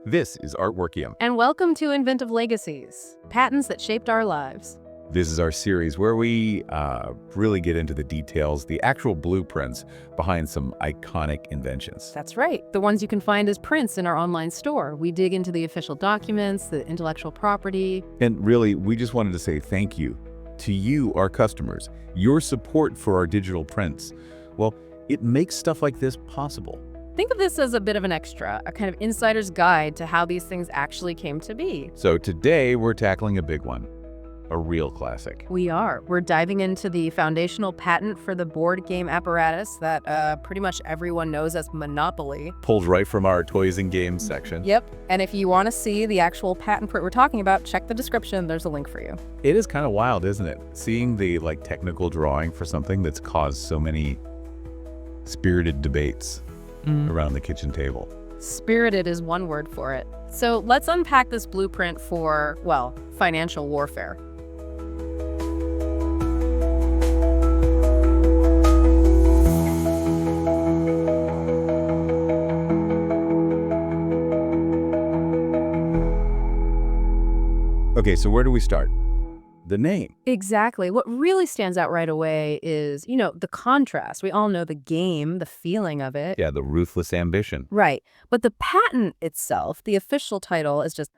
This is Artworkium. And welcome to Inventive Legacies, patents that shaped our lives. This is our series where we really get into the details, the actual blueprints behind some iconic inventions. That's right, the ones you can find as prints in our online store. We dig into the official documents, the intellectual property. And really, we just wanted to say thank you to you, our customers. Your support for our digital prints, well, it makes stuff like this possible. Think of this as a bit of an extra, a kind of insider's guide to how these things actually came to be. So today, we're tackling a big one. A real classic. We're diving into the foundational patent for the board game apparatus that pretty much everyone knows as Monopoly. Pulled right from our toys and games section. Yep, and if you want to see the actual patent print we're talking about, check the description, there's a link for you. It is kind of wild, isn't it? Seeing the technical drawing for something that's caused so many spirited debates around the kitchen table. Spirited is one word for it. So let's unpack this blueprint for, well, financial warfare. Okay, so where do we start? The name. Exactly. What really stands out right away is, the contrast. We all know the game, the feeling of it. Yeah, the ruthless ambition. Right. But the patent itself, the official title is just,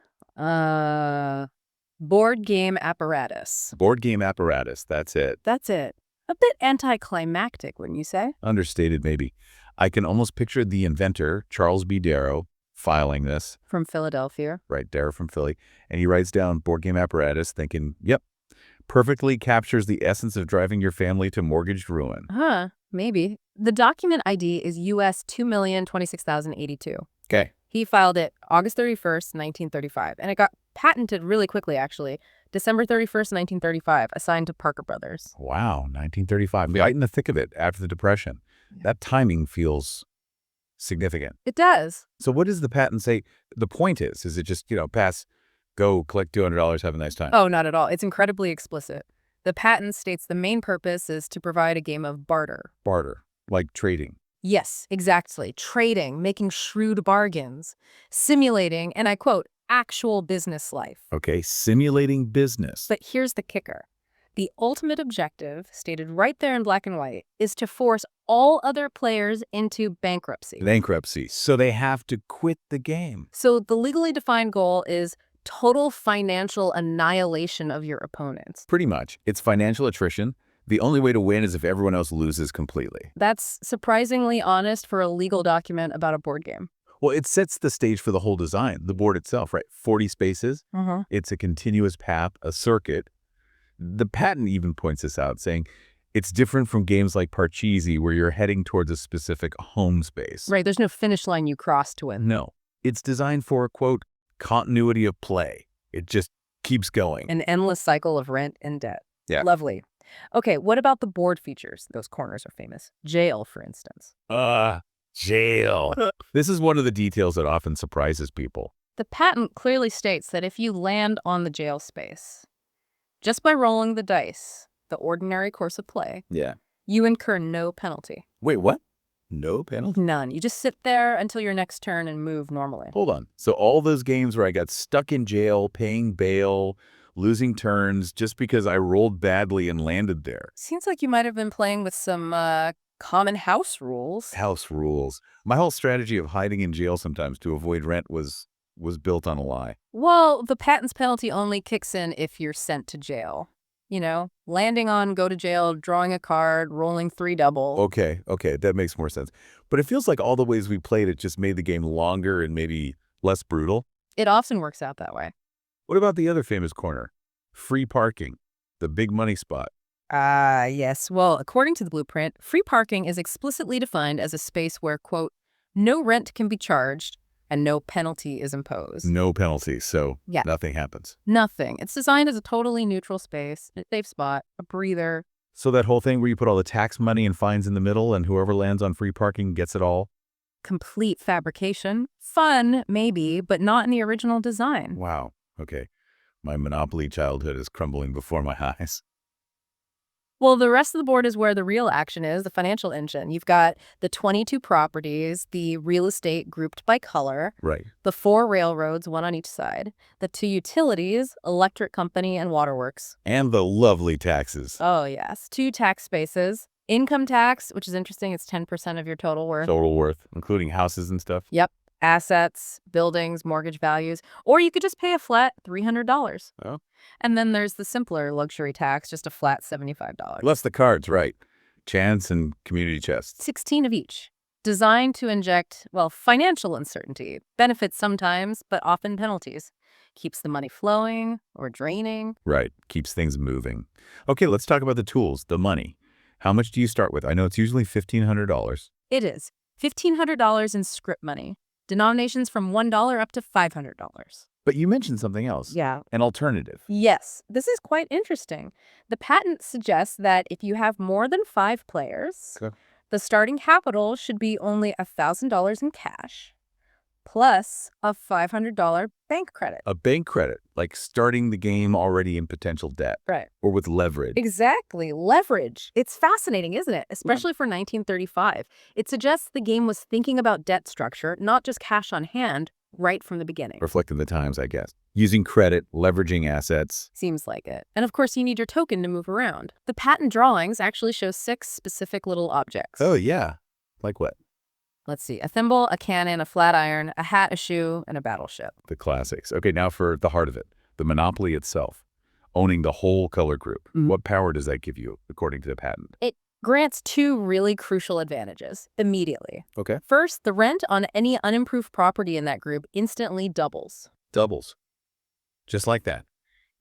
board game apparatus. Board game apparatus, that's it. That's it. A bit anticlimactic, wouldn't you say? Understated, maybe. I can almost picture the inventor, Charles B. Darrow, filing this. From Philadelphia. Right, Darrow from Philly. And he writes down board game apparatus thinking, yep, perfectly captures the essence of driving your family to mortgaged ruin. Maybe. The document ID is US 2,026,082. Okay. He filed it August 31st, 1935, and it got patented really quickly, actually. December 31st, 1935, assigned to Parker Brothers. Wow, 1935. Right in the thick of it after the Depression. Yeah. That timing feels significant. It does. So what does the patent say? The point is it just, pass, go, collect $200, have a nice time? Oh, not at all. It's incredibly explicit. The patent states the main purpose is to provide a game of barter. Barter, like trading. Yes, exactly. Trading, making shrewd bargains, simulating, and I quote, actual business life. Okay, simulating business. But here's the kicker. The ultimate objective, stated right there in black and white, is to force all other players into bankruptcy. Bankruptcy. So they have to quit the game. So the legally defined goal is total financial annihilation of your opponents. Pretty much. It's financial attrition. The only way to win is if everyone else loses completely. That's surprisingly honest for a legal document about a board game. Well, it sets the stage for the whole design, the board itself, right? 40 spaces. It's a continuous path, a circuit. The patent even points this out, saying it's different from games like Parcheesi, where you're heading towards a specific home space. Right, there's no finish line you cross to win. No. It's designed for, quote, continuity of play. It just keeps going. An endless cycle of rent and debt. Yeah. Lovely. Okay, what about the board features? Those corners are famous. Jail, for instance. Jail. This is one of the details that often surprises people. The patent clearly states that if you land on the jail space, just by rolling the dice, the ordinary course of play, Yeah. you incur no penalty. Wait, what? No penalty? None. You just sit there until your next turn and move normally. Hold on. So all those games where I got stuck in jail, paying bail, losing turns just because I rolled badly and landed there. Seems like you might have been playing with some common house rules. House rules. My whole strategy of hiding in jail sometimes to avoid rent was built on a lie. Well, the patent's penalty only kicks in if you're sent to jail. Landing on go to jail, drawing a card, rolling 3 double. Okay, that makes more sense. But it feels like all the ways we played it just made the game longer and maybe less brutal. It often works out that way. What about the other famous corner? Free parking, the big money spot. Yes. Well, according to the blueprint, free parking is explicitly defined as a space where, quote, no rent can be charged and no penalty is imposed. No penalty, so Yeah. nothing happens. Nothing. It's designed as a totally neutral space, a safe spot, a breather. So that whole thing where you put all the tax money and fines in the middle and whoever lands on free parking gets it all? Complete fabrication. Fun, maybe, but not in the original design. Wow, okay. My Monopoly childhood is crumbling before my eyes. Well, the rest of the board is where the real action is, the financial engine. You've got the 22 properties, the real estate grouped by color, Right. the 4 railroads, one on each side, the 2 utilities, electric company and waterworks. And the lovely taxes. Oh, yes. 2 tax spaces. Income tax, which is interesting, it's 10% of your total worth. Total worth, including houses and stuff. Yep. Assets, buildings, mortgage values. Or you could just pay a flat $300. Oh. And then there's the simpler luxury tax, just a flat $75. Less the cards, right. Chance and community chests. 16 of each. Designed to inject, well, financial uncertainty. Benefits sometimes, but often penalties. Keeps the money flowing or draining. Right. Keeps things moving. Okay, let's talk about the tools, the money. How much do you start with? I know it's usually $1,500. It is. $1,500 in script money. Denominations from $1 up to $500. But you mentioned something else. Yeah. An alternative. Yes, this is quite interesting. The patent suggests that if you have more than 5 players, Okay. the starting capital should be only $1,000 in cash, plus a $500 bank credit. A bank credit, like starting the game already in potential debt. Right. Or with leverage. Exactly. Leverage. It's fascinating, isn't it? Especially for 1935. It suggests the game was thinking about debt structure, not just cash on hand, right from the beginning. Reflecting the times, I guess. Using credit, leveraging assets. Seems like it. And of course, you need your token to move around. The patent drawings actually show 6 specific little objects. Oh, yeah. Like what? Let's see. A thimble, a cannon, a flat iron, a hat, a shoe, and a battleship. The classics. Okay, now for the heart of it. The monopoly itself. Owning the whole color group. Mhm. What power does that give you, according to the patent? It grants 2 really crucial advantages immediately. Okay. First, the rent on any unimproved property in that group instantly doubles. Doubles. Just like that.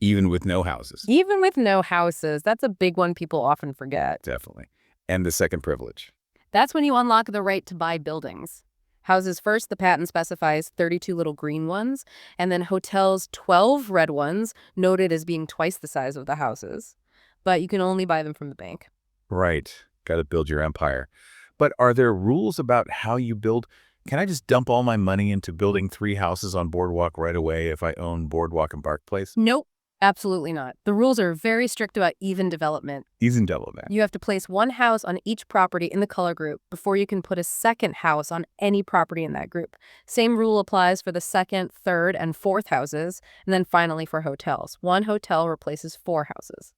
Even with no houses. Even with no houses, that's a big one people often forget. Definitely. And the second privilege. That's when you unlock the right to buy buildings. Houses first, the patent specifies 32 little green ones, and then hotels 12 red ones, noted as being twice the size of the houses. But you can only buy them from the bank. Right. Got to build your empire. But are there rules about how you build? Can I just dump all my money into building 3 houses on Boardwalk right away if I own Boardwalk and Park Place? Nope, absolutely not. The rules are very strict about even development. Even development. You have to place 1 house on each property in the color group before you can put a second house on any property in that group. Same rule applies for the second, third, and fourth houses, and then finally for hotels. 1 hotel replaces 4 houses.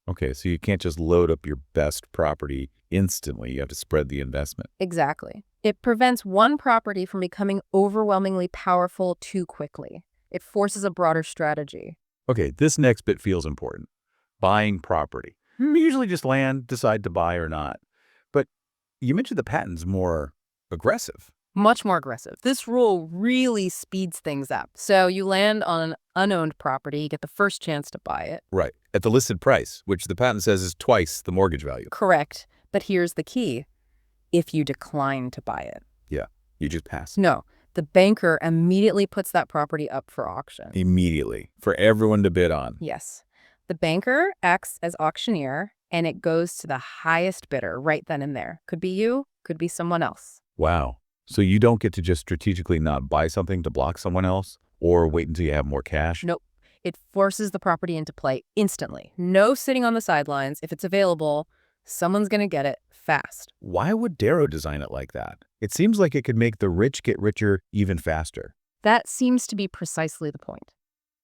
Okay, so you can't just load up your best property instantly. You have to spread the investment. Exactly. It prevents one property from becoming overwhelmingly powerful too quickly. It forces a broader strategy. Okay, this next bit feels important. Buying property. Usually just land, decide to buy or not. But you mentioned the patent's more aggressive. Much more aggressive. This rule really speeds things up. So you land on an unowned property, you get the first chance to buy it. Right. At the listed price, which the patent says is twice the mortgage value. Correct. But here's the key. If you decline to buy it. Yeah, you just pass. No, the banker immediately puts that property up for auction. Immediately. For everyone to bid on. Yes. The banker acts as auctioneer, and it goes to the highest bidder right then and there. Could be you, could be someone else. Wow. So you don't get to just strategically not buy something to block someone else or wait until you have more cash? Nope. It forces the property into play instantly. No sitting on the sidelines. If it's available, someone's going to get it fast. Why would Darrow design it like that? It seems like it could make the rich get richer even faster. That seems to be precisely the point.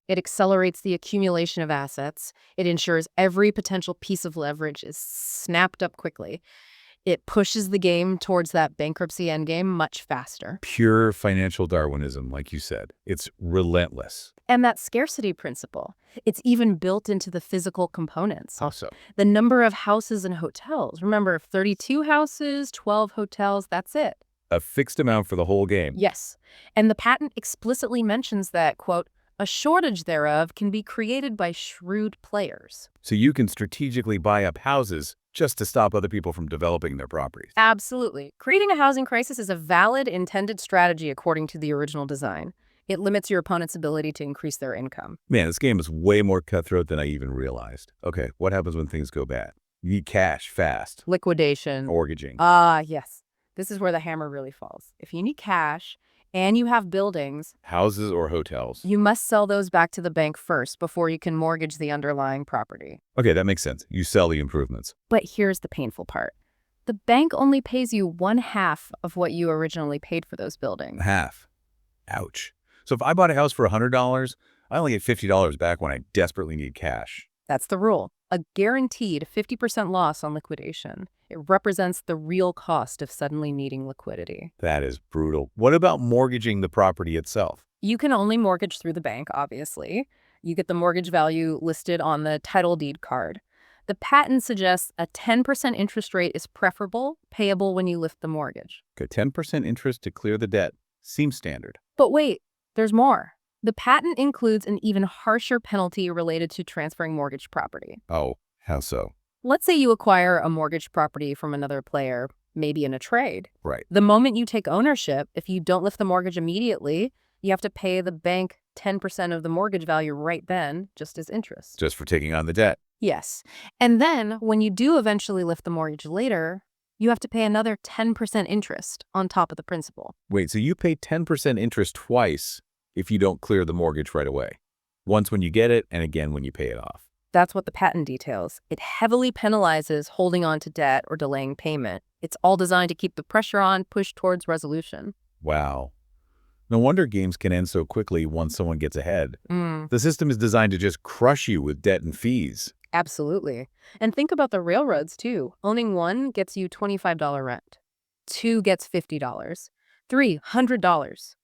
It accelerates the accumulation of assets. It ensures every potential piece of leverage is snapped up quickly. It pushes the game towards that bankruptcy endgame much faster. Pure financial Darwinism, like you said. It's relentless. And that scarcity principle, it's even built into the physical components. How so? The number of houses and hotels. Remember, 32 houses, 12 hotels, that's it. A fixed amount for the whole game. Yes. And the patent explicitly mentions that, quote, a shortage thereof can be created by shrewd players. So you can strategically buy up houses just to stop other people from developing their properties. Absolutely. Creating a housing crisis is a valid intended strategy according to the original design. It limits your opponent's ability to increase their income. Man, this game is way more cutthroat than I even realized. Okay, what happens when things go bad? You need cash fast. Liquidation. Mortgaging. Yes. This is where the hammer really falls. If you need cash, and you have buildings, Houses or hotels. you must sell those back to the bank first before you can mortgage the underlying property. Okay, that makes sense. You sell the improvements. But here's the painful part. The bank only pays you 1/2 of what you originally paid for those buildings. Half. Ouch. So if I bought a house for $100, I only get $50 back when I desperately need cash. That's the rule. A guaranteed 50% loss on liquidation. It represents the real cost of suddenly needing liquidity. That is brutal. What about mortgaging the property itself? You can only mortgage through the bank, obviously. You get the mortgage value listed on the title deed card. The patent suggests a 10% interest rate is preferable, payable when you lift the mortgage. Okay, 10% interest to clear the debt. Seems standard. But wait, there's more. The patent includes an even harsher penalty related to transferring mortgage property. Oh, how so? Let's say you acquire a mortgage property from another player, maybe in a trade. Right. The moment you take ownership, if you don't lift the mortgage immediately, you have to pay the bank 10% of the mortgage value right then, just as interest. Just for taking on the debt. Yes. And then when you do eventually lift the mortgage later, you have to pay another 10% interest on top of the principal. Wait, so you pay 10% interest twice if you don't clear the mortgage right away. Once when you get it, and again when you pay it off. That's what the patent details. It heavily penalizes holding on to debt or delaying payment. It's all designed to keep the pressure on, push towards resolution. Wow. No wonder games can end so quickly once someone gets ahead. The system is designed to just crush you with debt and fees. Absolutely. And think about the railroads, too. Owning one gets you $25 rent. 2 gets $50. 3, $100.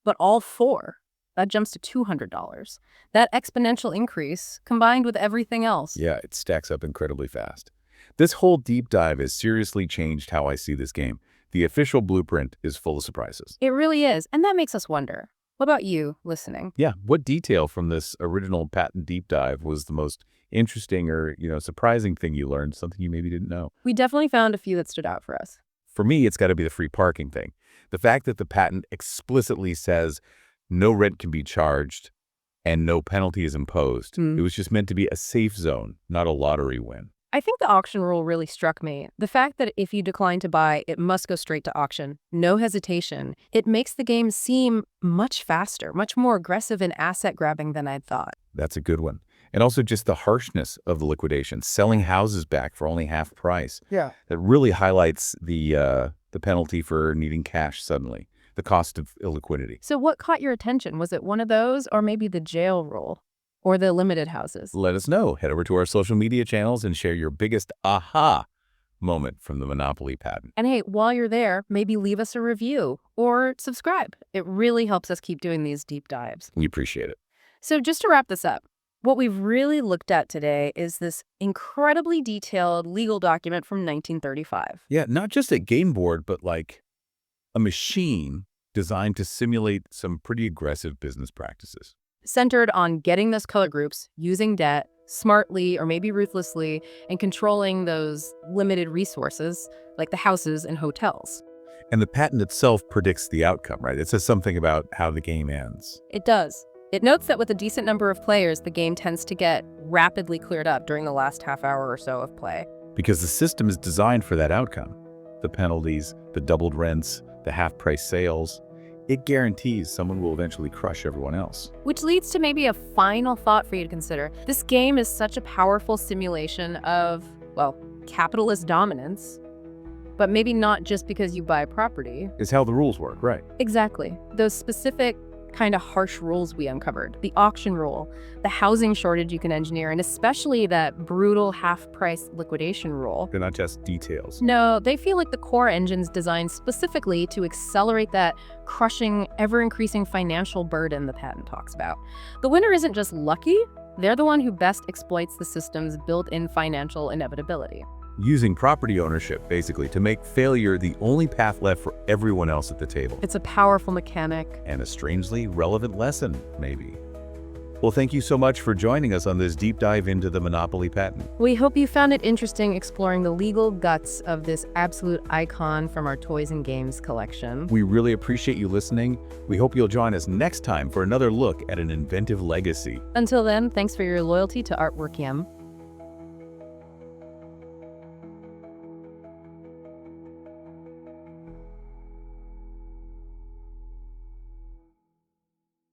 But all 4, that jumps to $200. That exponential increase, combined with everything else. Yeah, it stacks up incredibly fast. This whole deep dive has seriously changed how I see this game. The official blueprint is full of surprises. It really is. And that makes us wonder. What about you, listening? Yeah, what detail from this original patent deep dive was the most interesting or, surprising thing you learned, something you maybe didn't know? We definitely found a few that stood out for us. For me, it's got to be the free parking thing. The fact that the patent explicitly says no rent can be charged and no penalty is imposed. It was just meant to be a safe zone, not a lottery win. I think the auction rule really struck me. The fact that if you decline to buy, it must go straight to auction. No hesitation. It makes the game seem much faster, much more aggressive and asset-grabbing than I'd thought. That's a good one. And also just the harshness of the liquidation, selling houses back for only half price. Yeah. That really highlights the penalty for needing cash suddenly, the cost of illiquidity. So what caught your attention? Was it one of those or maybe the jail rule or the limited houses? Let us know. Head over to our social media channels and share your biggest aha moment from the Monopoly patent. And hey, while you're there, maybe leave us a review or subscribe. It really helps us keep doing these deep dives. We appreciate it. So just to wrap this up, what we've really looked at today is this incredibly detailed legal document from 1935. Yeah, not just a game board, but like a machine designed to simulate some pretty aggressive business practices. Centered on getting those color groups, using debt smartly or maybe ruthlessly, and controlling those limited resources like the houses and hotels. And the patent itself predicts the outcome, right? It says something about how the game ends. It does. It notes that with a decent number of players, the game tends to get rapidly cleared up during the last half hour or so of play. Because the system is designed for that outcome. The penalties, the doubled rents, the half-price sales. It guarantees someone will eventually crush everyone else. Which leads to maybe a final thought for you to consider. This game is such a powerful simulation of, well, capitalist dominance, but maybe not just because you buy property. Is how the rules work, right? Exactly. Those specific kind of harsh rules we uncovered. The auction rule, the housing shortage you can engineer, and especially that brutal half-price liquidation rule. They're not just details. No, they feel like the core engine's designed specifically to accelerate that crushing, ever-increasing financial burden the patent talks about. The winner isn't just lucky, they're the one who best exploits the system's built-in financial inevitability. Using property ownership, basically, to make failure the only path left for everyone else at the table. It's a powerful mechanic. And a strangely relevant lesson, maybe. Well, thank you so much for joining us on this deep dive into the Monopoly patent. We hope you found it interesting exploring the legal guts of this absolute icon from our Toys and Games collection. We really appreciate you listening. We hope you'll join us next time for another look at an inventive legacy. Until then, thanks for your loyalty to Artworkium.